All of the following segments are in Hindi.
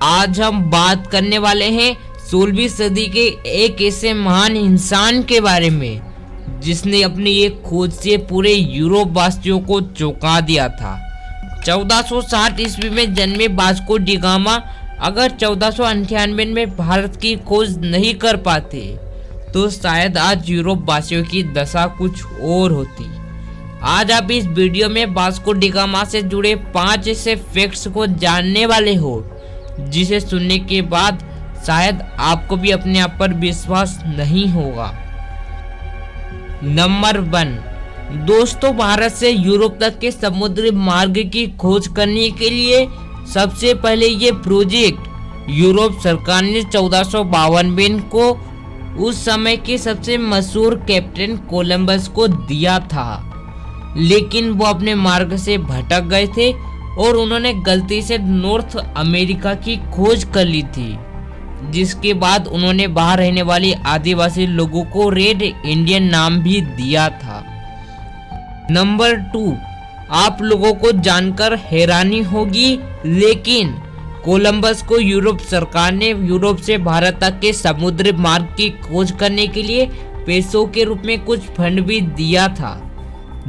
आज हम बात करने वाले हैं 16वीं सदी के एक ऐसे महान इंसान के बारे में जिसने अपनी एक खोज से पूरे यूरोप वासियों को चौंका दिया था। 1460 ईस्वी में जन्मे वास्को डी गामा अगर 1498 में भारत की खोज नहीं कर पाते तो शायद आज यूरोप वासियों की दशा कुछ और होती। आज आप इस वीडियो में वास्को डी गामा से जुड़े 5 ऐसे फैक्ट्स को जानने वाले हो जिसे सुनने के बाद शायद आपको भी अपने आप पर विश्वास नहीं होगा। नंबर 1, दोस्तों, भारत से यूरोप तक के समुद्री मार्ग की खोज करने के लिए सबसे पहले ये प्रोजेक्ट यूरोप सरकार ने 1452 को उस समय के सबसे मशहूर कैप्टन कोलंबस को दिया था, लेकिन वो अपने मार्ग से भटक गए थे और उन्होंने गलती से नॉर्थ अमेरिका की खोज कर ली थी, जिसके बाद उन्होंने वहां रहने वाले आदिवासी लोगों को रेड इंडियन नाम भी दिया था। नंबर 2, आप लोगों को जानकर हैरानी होगी, लेकिन कोलंबस को यूरोप सरकार ने यूरोप से भारत तक के समुद्री मार्ग की खोज करने के लिए पैसों के रूप में कुछ फंड भी दिया था,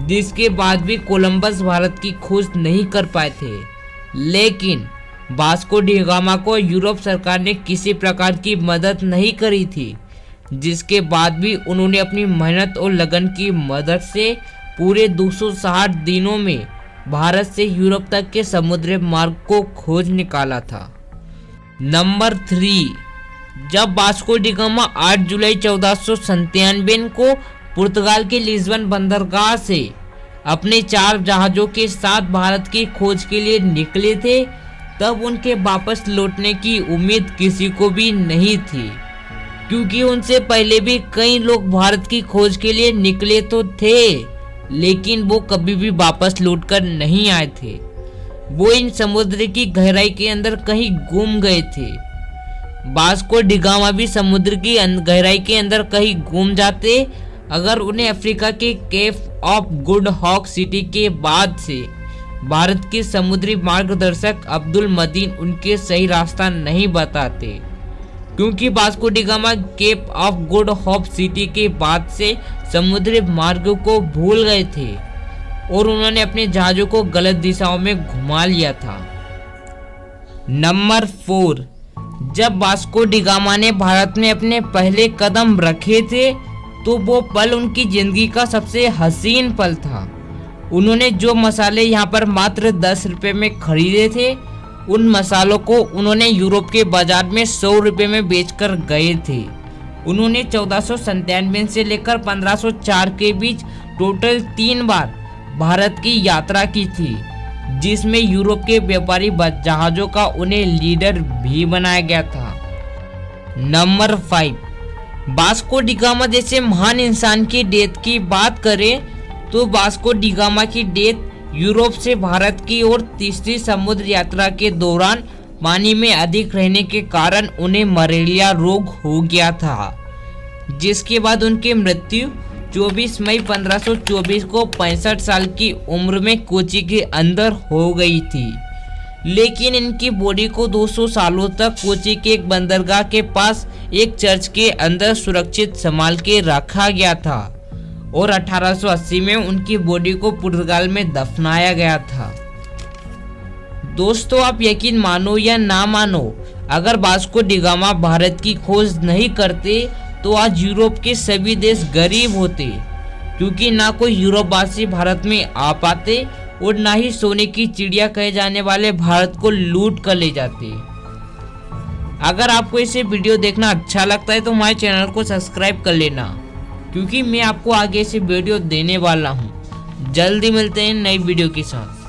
जिसके बाद भी कोलंबस भारत की खोज नहीं कर पाए थे। लेकिन वास्को डी गामा को यूरोप सरकार ने किसी प्रकार की मदद नहीं करी थी, जिसके बाद भी उन्होंने अपनी मेहनत और लगन की मदद से पूरे 260 दिनों में भारत से यूरोप तक के समुद्री मार्ग को खोज निकाला था। नंबर 3, जब वास्को डी गामा 8 जुलाई 1497 को पुर्तगाल के लिस्बन बंदरगाह से अपने 4 जहाजों के साथ भारत की खोज के लिए निकले थे, तब उनके वापस लौटने की उम्मीद किसी को भी नहीं थी, क्योंकि उनसे पहले भी कई लोग भारत की खोज के लिए निकले तो थे, लेकिन वो कभी भी वापस लौटकर नहीं आए थे। वो इन समुद्र की गहराई के अंदर कहीं गुम गए थे। वास्को डी गामा भी समुद्र की गहराई के अंदर कहीं गुम जाते अगर उन्हें अफ्रीका के Cape of Good Hope city के बाद से भारत के समुद्री मार्गदर्शक अब्दुल मदीन उनके सही रास्ता नहीं बताते, क्योंकि Vasco da Gama Cape of Good Hope city के बाद से समुद्री मार्ग को भूल गए थे और उन्होंने अपने जहाजों को गलत दिशाओं में घुमा लिया था। नंबर 4, जब वास्को डी गामा ने भारत में अपने पहले कदम रखे थे तो वो पल उनकी जिंदगी का सबसे हसीन पल था। उन्होंने जो मसाले यहाँ पर मात्र 10 रुपए में खरीदे थे, उन मसालों को उन्होंने यूरोप के बाजार में 100 रुपए में बेचकर गए थे। उन्होंने 1497 से लेकर 1504 के बीच टोटल 3 बार भारत की यात्रा की थी, जिसमें यूरोप के व्यापारी जहाजों का उन्हें लीडर भी बनाया गया था। नंबर 5, वास्को डी गामा जैसे महान इंसान की डेथ की बात करें तो वास्को डी गामा की डेथ यूरोप से भारत की ओर तीसरी समुद्र यात्रा के दौरान पानी में अधिक रहने के कारण उन्हें मलेरिया रोग हो गया था, जिसके बाद उनकी मृत्यु 24 मई 1524 को 65 साल की उम्र में कोची के अंदर हो गई थी। लेकिन इनकी बॉडी को 200 सालों तक कोची के एक बंदरगाह के पास एक चर्च के अंदर सुरक्षित संभाल के रखा गया था और 1880 में उनकी बॉडी को पुर्तगाल में दफनाया गया था। दोस्तों, आप यकीन मानो या ना मानो, अगर वास्को डी गामा भारत की खोज नहीं करते तो आज यूरोप के सभी देश गरीब होते, क्योंकि ना कोई यूरोपवासी भारत में आ पाते और ना ही सोने की चिड़िया कहे जाने वाले भारत को लूट कर ले जाते। अगर आपको इसे वीडियो देखना अच्छा लगता है तो हमारे चैनल को सब्सक्राइब कर लेना, क्योंकि मैं आपको आगे से वीडियो देने वाला हूँ। जल्दी मिलते हैं नई वीडियो के साथ।